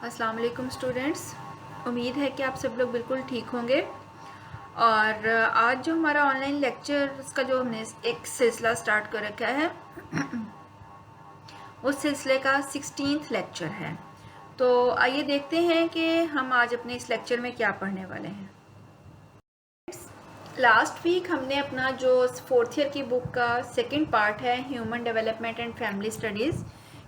अस्सलाम वालेकुम स्टूडेंट्स। उम्मीद है कि आप सब लोग बिल्कुल ठीक होंगे। और आज जो हमारा ऑनलाइन लेक्चर का जो हमने एक सिलसिला स्टार्ट कर रखा है उस सिलसिले का 16th लेक्चर है। तो आइए देखते हैं कि हम आज अपने इस लेक्चर में क्या पढ़ने वाले हैं। लास्ट वीक हमने अपना जो 4th ईयर की बुक का सेकंड पार्ट है human development and family studies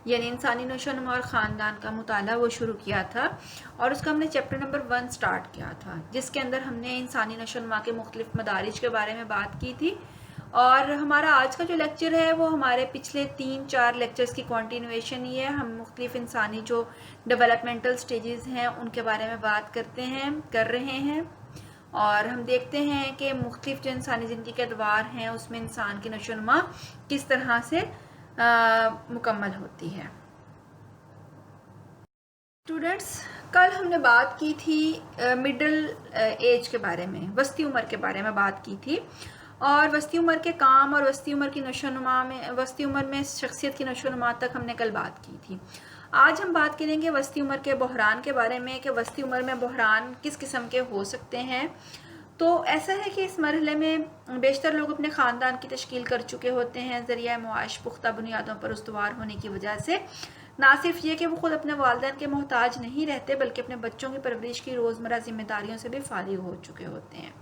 यानी इंसानी नशोनुमा और ख़ानदान का मुताला वो शुरू किया था और उसका हमने चैप्टर नंबर 1 स्टार्ट किया था, जिसके अंदर हमने इंसानी नशोनुमा के मुख्तलिफ मदारिज के बारे में बात की थी। और हमारा आज का जो लेक्चर है वो हमारे पिछले 3-4 लेक्चर्स की कॉन्टीन्यूएशन ही है। हम मुख्तलिफ इंसानी जो डेवलपमेंटल स्टेजेस हैं उनके बारे में बात कर रहे हैं और हम देखते हैं कि मुख्तलिफ जो इंसानी ज़िंदगी के अदवार हैं उसमें इंसान की नशोनुमा किस तरह से मुकम्मल होती है। स्टूडेंट्स, कल हमने बात की थी मिडिल एज के बारे में, वस्ती उम्र के बारे में बात की थी और वस्ती उम्र के काम और वस्ती उम्र की नशोनुमा में, वस्ती उम्र में शख्सियत की नशोनुमा तक हमने कल बात की थी। आज हम बात करेंगे वस्ती उम्र के बहरान के बारे में कि वस्ती उम्र में बहरान किस किस्म के हो सकते हैं। तो ऐसा है कि इस मरहले में बेशतर लोग अपने ख़ानदान की तश्कील कर चुके होते हैं, ज़रिया मुआश पुख्ता बुनियादों पर उस्तवार होने की वजह से। ना सिर्फ ये कि वो ख़ुद अपने वालिदैन के मोहताज नहीं रहते बल्कि अपने बच्चों की परवरिश की रोज़मर्रा ज़िम्मेदारियों से भी फारिग हो चुके होते हैं।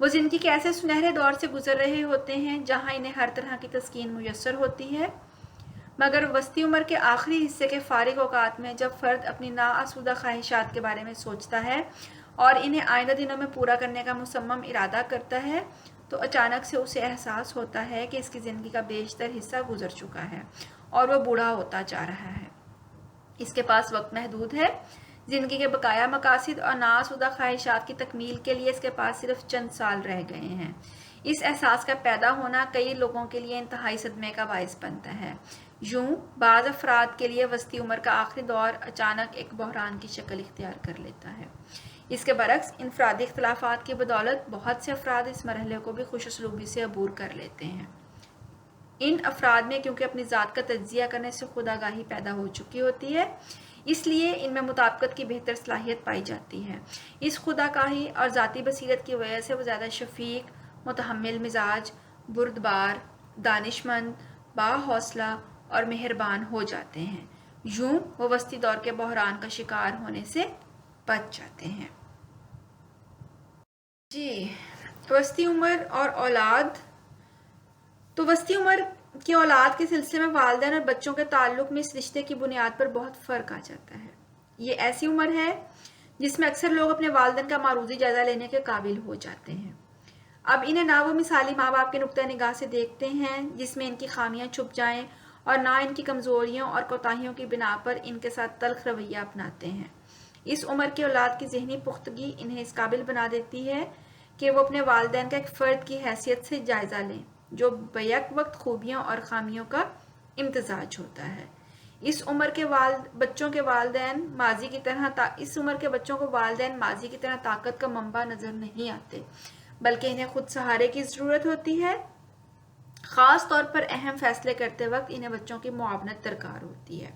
वो ज़िंदगी के ऐसे सुनहरे दौर से गुजर रहे होते हैं जहाँ इन्हें हर तरह की तस्कीन मुयस्सर होती है, मगर वस्ती उम्र के आखिरी हिस्से के फारिग औकात में जब फ़र्द अपनी नाआसूदा ख्वाहिशात के बारे में सोचता है और इन्हें आइंदा दिनों में पूरा करने का मुसम्मम इरादा करता है तो अचानक से उसे एहसास होता है कि इसकी ज़िंदगी का बेशतर हिस्सा गुजर चुका है और वह बूढ़ा होता जा रहा है। इसके पास वक्त महदूद है। ज़िंदगी के बकाया मकासद और नाआसूदा ख्वाहिशात की तकमील के लिए इसके पास सिर्फ चंद साल रह गए हैं। इस एहसास का पैदा होना कई लोगों के लिए इंतहाई सदमे का बाइस बनता है। यूं बाज़ अफराद के लिए वस्ती उम्र का आखिरी दौर अचानक एक बहरान की शक्ल इख्तियार कर लेता है। इसके बरक्स इनफरादी इख्तलाफात की बदौलत बहुत से अफराद इस मरहले को भी खुशसलूबी से अबूर कर लेते हैं। इन अफराद में क्योंकि अपनी ज़ात का तज्जिया करने से खुदागाही पैदा हो चुकी होती है, इसलिए इनमें मुताबिकत की बेहतर सलाहियत पाई जाती है। इस खुदागाही और ज़ाती बसीरत की वजह से वो ज़्यादा शफीक, मुतहम्मिल मिजाज, बुर्दबार, दानिशमंद, बाहौसला और मेहरबान हो जाते हैं। यूं वो वस्ती दौर के बहरान का शिकार होने से बच जाते हैं। जी, वस्ती उम्र और औलाद। तो वस्ती उम्र की औलाद के सिलसिले में वालिदैन और बच्चों के ताल्लुक में इस रिश्ते की बुनियाद पर बहुत फ़र्क आ जाता है। ये ऐसी उम्र है जिसमें अक्सर लोग अपने वालिदैन का मारूजी जायज़ा लेने के काबिल हो जाते हैं। अब इन्हें ना वो मिसाली माँ बाप के नुक्ता निगाह से देखते हैं जिसमें इनकी खामियां छुप जाएं और ना इनकी कमज़ोरियों और कोताहियों की बिना पर इनके साथ तल्ख रवैया अपनाते हैं। इस उम्र की औलाद की ज़हनी पुख्तगी इन्हें इस काबिल बना देती है कि वो अपने वालिदैन का एक फ़र्द की हैसियत से जायज़ा लें जो बैक वक्त खूबियों और खामियों का इम्तजाज होता है। इस उम्र के बच्चों के वालिदैन माजी की तरह इस उम्र के बच्चों को वालिदैन माजी की तरह ताकत का मंबा नज़र नहीं आते बल्कि इन्हें खुद सहारे की ज़रूरत होती है। ख़ास तौर पर अहम फैसले करते वक्त इन्हें बच्चों की मुआवनत दरकार होती है।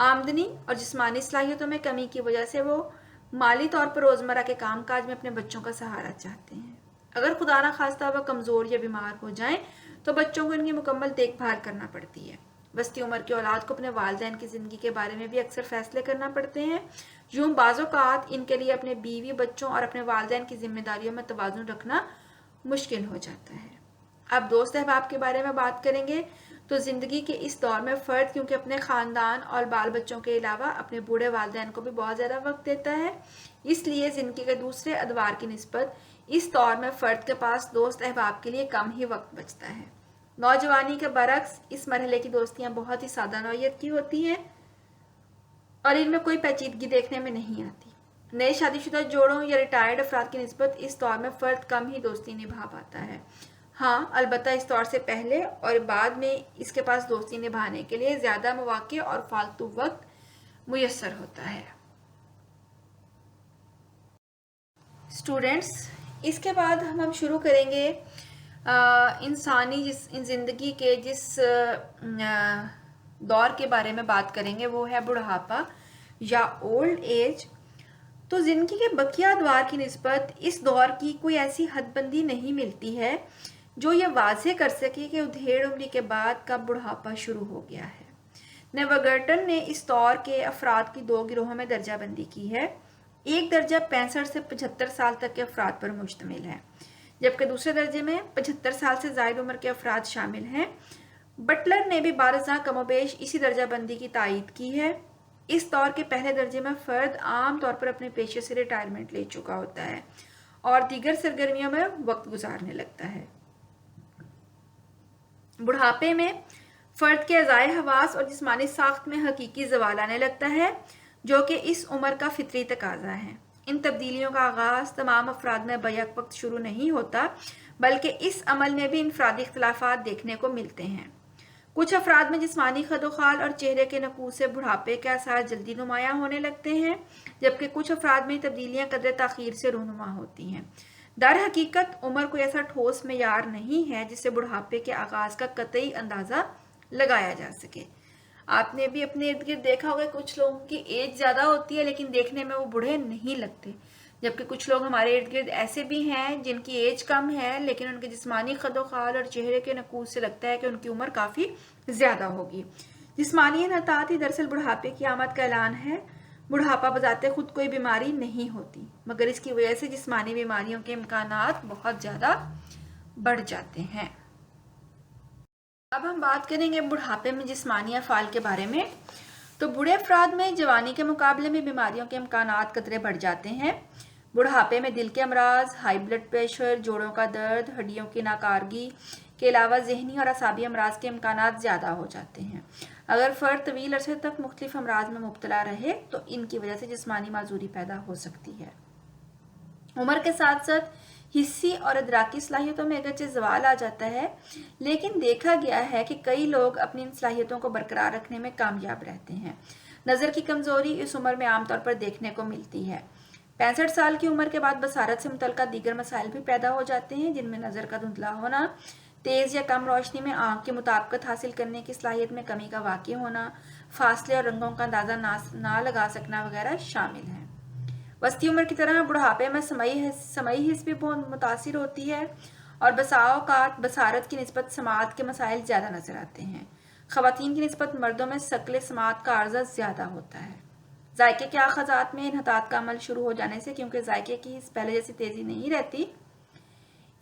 आमदनी और जिस्मानी सलाहियतों में कमी की वजह से वो माली तौर पर रोज़मर्रा के काम काज में अपने बच्चों का सहारा चाहते हैं। अगर खुदा न खास्ता वह कमज़ोर या बीमार हो जाएं तो बच्चों को इनकी मुकम्मल देखभाल करना पड़ती है। वस्ती उम्र की औलाद को अपने वालिदैन की ज़िंदगी के बारे में भी अक्सर फैसले करना पड़ते हैं। यूं बाज़-औक़ात इनके लिए अपने बीवी, बच्चों और अपने वालिदैन की जिम्मेदारियों में तवाज़ुन रखना मुश्किल हो जाता है। अब दोस्त अहबाब के बारे में बात करेंगे तो ज़िंदगी के इस दौर में फ़र्द क्योंकि अपने ख़ानदान और बाल बच्चों के अलावा अपने बूढ़े वालिदैन को भी बहुत ज़्यादा वक्त देता है, इसलिए ज़िंदगी के दूसरे अदवार की निस्बत इस दौर में फ़र्द के पास दोस्त अहबाब के लिए कम ही वक्त बचता है। नौजवानी के बरक्स इस मरहले की दोस्तियाँ बहुत ही सादा नौइयत की होती हैं और इनमें कोई पेचीदगी देखने में नहीं आती। नए शादीशुदा जोड़ों या रिटायर्ड अफराद की निस्बत इस दौर में फ़र्द कम ही दोस्ती निभा पाता है। हाँ, अलबत्ता इस दौर से पहले और बाद में इसके पास दोस्ती निभाने के लिए ज़्यादा मौक़े और फालतू वक्त मुयस्सर होता है। स्टूडेंट्स, इसके बाद हम शुरू करेंगे इंसानी ज़िंदगी के जिस दौर के बारे में बात करेंगे वो है बुढ़ापा। یا اولڈ ایج، تو زندگی کے بقیہ ادوار کی نسبت اس دور کی کوئی ایسی حد بندی نہیں ملتی ہے جو یہ واضح کر سکے کہ ادھیڑ عمری کے بعد کب بڑھاپا شروع ہو گیا ہے۔ نیوگرٹن نے اس دور کے افراد کی 2 گروہوں میں درجہ بندی کی ہے۔ ایک درجہ 65 سے 75 سال تک کے افراد پر مشتمل ہے، جبکہ دوسرے درجے میں 75 سال سے زائد عمر کے افراد شامل ہیں۔ بٹلر نے بھی بارزاں کم و بیش اسی درجہ بندی کی تائید کی ہے۔ اس دور کے پہلے درجے میں فرد عام طور پر اپنے پیشے سے ریٹائرمنٹ لے چکا ہوتا ہے اور دیگر سرگرمیوں میں وقت گزارنے لگتا ہے۔ بڑھاپے میں فرد کے اعضائے حواس اور جسمانی ساخت میں حقیقی زوال آنے لگتا ہے، جو کہ اس عمر کا فطری تقاضا ہے۔ ان تبدیلیوں کا آغاز تمام افراد میں بیک وقت شروع نہیں ہوتا، بلکہ اس عمل میں بھی انفرادی اختلافات دیکھنے کو ملتے ہیں۔ کچھ افراد میں جسمانی خدوخال اور چہرے کے نقوص سے بڑھاپے کے آثار جلدی نمایاں ہونے لگتے ہیں، جبکہ کچھ افراد میں تبدیلیاں قدر تاخیر سے رونما ہوتی ہیں۔ در حقیقت عمر کوئی ایسا ٹھوس معیار نہیں ہے جس سے بڑھاپے کے آغاز کا قطعی اندازہ لگایا جا سکے۔ آپ نے بھی اپنے ارد گرد دیکھا ہوگا کچھ لوگوں کی ایج زیادہ ہوتی ہے لیکن دیکھنے میں وہ بوڑھے نہیں لگتے، جبکہ کچھ لوگ ہمارے ارد گرد ایسے بھی ہیں جن کی ایج کم ہے لیکن ان کے جسمانی خدوخال اور چہرے کے نقوص سے لگتا ہے کہ ان کی عمر کافی زیادہ ہوگی۔ جسمانی انحطاط ہی دراصل بڑھاپے کی آمد کا اعلان ہے۔ بڑھاپا بذات خود کوئی بیماری نہیں ہوتی، مگر اس کی وجہ سے جسمانی بیماریوں کے امکانات بہت زیادہ بڑھ جاتے ہیں۔ اب ہم بات کریں گے بڑھاپے میں جسمانی افعال کے بارے میں۔ تو بوڑھے افراد میں جوانی کے مقابلے میں بیماریوں کے امکانات قدرے بڑھ جاتے ہیں۔ بڑھاپے میں دل کے امراض، ہائی بلڈ پریشر، جوڑوں کا درد، ہڈیوں کی ناکارگی کے علاوہ ذہنی اور اعصابی امراض کے امکانات زیادہ ہو جاتے ہیں۔ اگر فرد طویل عرصے تک مختلف امراض میں مبتلا رہے تو ان کی وجہ سے جسمانی معذوری پیدا ہو سکتی ہے۔ عمر کے ساتھ ساتھ حسی اور ادراکی صلاحیتوں میں اگرچہ زوال آ جاتا ہے، لیکن دیکھا گیا ہے کہ کئی لوگ اپنی ان صلاحیتوں کو برقرار رکھنے میں کامیاب رہتے ہیں۔ نظر کی کمزوری اس عمر میں عام طور پر دیکھنے کو ملتی ہے۔ 65 سال کی عمر کے بعد بصارت سے متعلقہ دیگر مسائل بھی پیدا ہو جاتے ہیں، جن میں نظر کا دھندلا ہونا، تیز یا کم روشنی میں آنکھ کی مطابقت حاصل کرنے کی صلاحیت میں کمی کا واقع ہونا، فاصلے اور رنگوں کا اندازہ نہ لگا سکنا وغیرہ شامل ہیں۔ وسطی عمر کی طرح بڑھاپے میں سمعی حس بھی بہت متاثر ہوتی ہے اور بسا اوقات بصارت کی نسبت سماعت کے مسائل زیادہ نظر آتے ہیں۔ خواتین کی نسبت مردوں میں ثقل سماعت کا عرضہ زیادہ ہوتا ہے۔ ذائقے کے آخذات میں انحطاط کا عمل شروع ہو جانے سے کیونکہ ذائقے کی حس پہلے جیسی تیزی نہیں رہتی،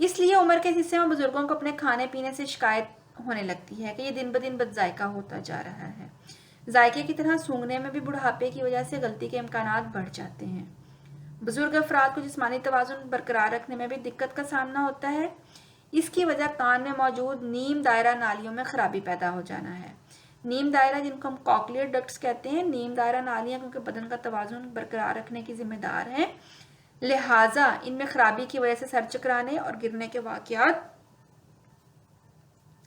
اس لیے عمر کے حصے میں بزرگوں کو اپنے کھانے پینے سے شکایت ہونے لگتی ہے کہ یہ دن بدن بد ذائقہ ہوتا جا رہا ہے۔ ذائقے کی طرح سونگھنے میں بھی بڑھاپے کی وجہ سے غلطی کے امکانات بڑھ جاتے ہیں۔ بزرگ افراد کو جسمانی توازن برقرار رکھنے میں بھی دقت کا سامنا ہوتا ہے۔ اس کی وجہ کان میں موجود نیم دائرہ نالیوں میں خرابی پیدا ہو جانا ہے۔ نیم دائرہ، جن کو ہم کوکلیئر ڈکٹس کہتے ہیں، نیم دائرہ نالیاں کیونکہ بدن کا توازن برقرار رکھنے کی ذمہ دار ہیں، لہٰذا ان میں خرابی کی وجہ سے سر چکرانے اور گرنے کے واقعات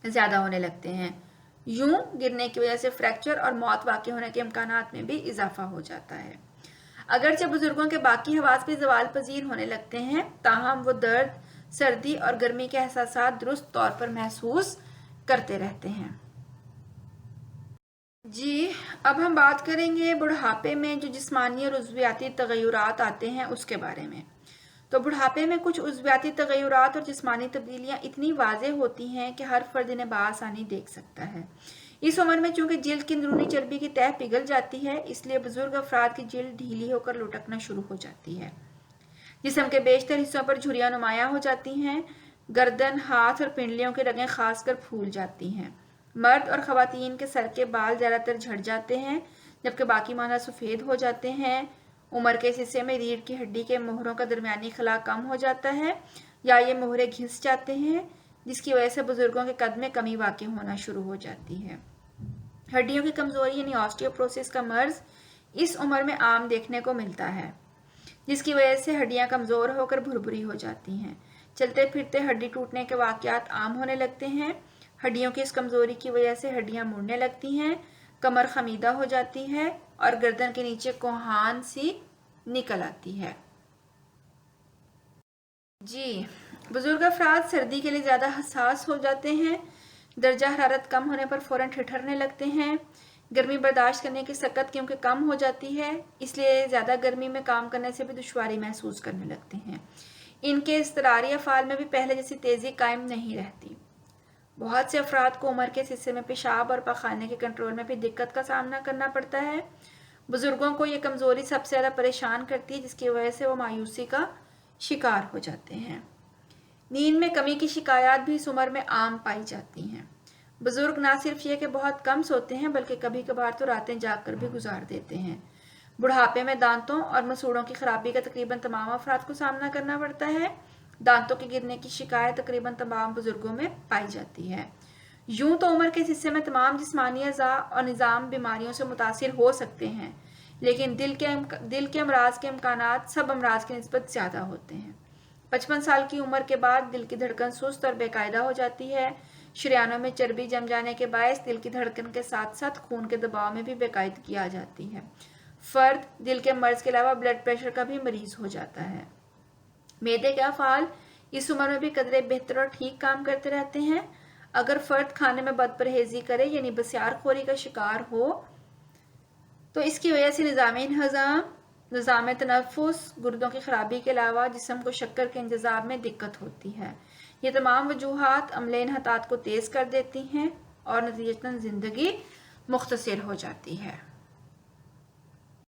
زیادہ ہونے لگتے ہیں۔ یوں گرنے کی وجہ سے فریکچر اور موت واقع ہونے کے امکانات میں بھی اضافہ ہو جاتا ہے۔ اگرچہ بزرگوں کے باقی حواس بھی زوال پذیر ہونے لگتے ہیں، تاہم وہ درد، سردی اور گرمی کے احساسات درست طور پر محسوس کرتے رہتے ہیں۔ جی، اب ہم بات کریں گے بڑھاپے میں جو جسمانی اور عضویاتی تغیرات آتے ہیں اس کے بارے میں۔ تو بڑھاپے میں کچھ عضویاتی تغیرات اور جسمانی تبدیلیاں اتنی واضح ہوتی ہیں کہ ہر فرد انہیں بآسانی دیکھ سکتا ہے۔ اس عمر میں چونکہ جلد کی اندرونی چربی کی تہہ پگھل جاتی ہے، اس لیے بزرگ افراد کی جلد ڈھیلی ہو کر لٹکنا شروع ہو جاتی ہے۔ جسم کے بیشتر حصوں پر جھریاں نمایاں ہو جاتی ہیں۔ گردن، ہاتھ اور پنڈلیوں کی رگیں خاص کر پھول جاتی ہیں۔ مرد اور خواتین کے سر کے بال زیادہ تر جھڑ جاتے ہیں، جبکہ باقی معنی سفید ہو جاتے ہیں۔ عمر کے اس حصے میں ریڑھ کی ہڈی کے مہروں کا درمیانی خلا کم ہو جاتا ہے یا یہ مہرے گھس جاتے ہیں، جس کی وجہ سے بزرگوں کے قد میں کمی واقع ہونا شروع ہو جاتی ہے۔ ہڈیوں کی کمزوری یعنی آسٹیوپروسس کا مرض اس عمر میں عام دیکھنے کو ملتا ہے، جس کی وجہ سے ہڈیاں کمزور ہو کر بھربھری ہو جاتی ہیں۔ چلتے پھرتے ہڈی ٹوٹنے کے واقعات عام ہونے لگتے ہیں۔ ہڈیوں کی اس کمزوری کی وجہ سے ہڈیاں مڑنے لگتی ہیں، کمر خمیدہ ہو جاتی ہے اور گردن کے نیچے کوہان سی نکل آتی ہے۔ جی، بزرگ افراد سردی کے لیے زیادہ حساس ہو جاتے ہیں۔ درجہ حرارت کم ہونے پر فوراً ٹھٹھرنے لگتے ہیں۔ गर्मी बर्दाश्त करने की सकत क्योंकि कम हो जाती है, इसलिए ज़्यादा गर्मी में काम करने से भी दुश्वारी महसूस करने लगते हैं। इनके इज़्तिरारी अफ़आल में भी पहले जैसी तेज़ी कायम नहीं रहती। बहुत से अफराद को उम्र के हिस्से में पेशाब और पखाने के कंट्रोल में भी दिक्कत का सामना करना पड़ता है। बुज़ुर्गों को ये कमज़ोरी सबसे ज़्यादा परेशान करती है, जिसकी वजह से वो मायूसी का शिकार हो जाते हैं। नींद में कमी की शिकायत भी इस उम्र में आम पाई जाती हैं। बुज़ुर्ग ना सिर्फ ये कि बहुत कम सोते हैं, बल्कि कभी कभार तो रातें जाग कर भी गुजार देते हैं। बुढ़ापे में दांतों और मसूड़ों की खराबी का तकरीबन तमाम अफराद को सामना करना पड़ता है। दांतों के गिरने की शिकायत तकरीबन तमाम बुजुर्गों में पाई जाती है। यूं तो उम्र के हिस्से में तमाम जिस्मानी अज़ा और निज़ाम बीमारियों से मुतासिर हो सकते हैं, लेकिन दिल के अमराज के इम्कानात सब अमराज की निस्बत ज़्यादा होते हैं। 55 साल की उम्र के बाद दिल की धड़कन सुस्त और बेकायदा हो जाती है। शरियानों में चर्बी जम जाने के बायस दिल की धड़कन के साथ साथ खून के दबाव में भी बेकायदगी आ जाती है। फर्द दिल के मर्ज के अलावा ब्लड प्रेशर का भी मरीज हो जाता है। मैदे के अफ़आल इस उम्र में भी कदरे बेहतर और ठीक काम करते रहते हैं। अगर फर्द खाने में बदपरहेजी करे यानी बसियारखोरी का शिकार हो तो इसकी वजह से निज़ाम तनफ़ुस, गुर्दों की खराबी के अलावा जिस्म को शक्कर के इंतज़ाम में दिक्कत होती है। ये तमाम वजूहात अमले इन्हतात को तेज़ कर देती हैं और नतीजतन ज़िंदगी मुख्तसर हो जाती है।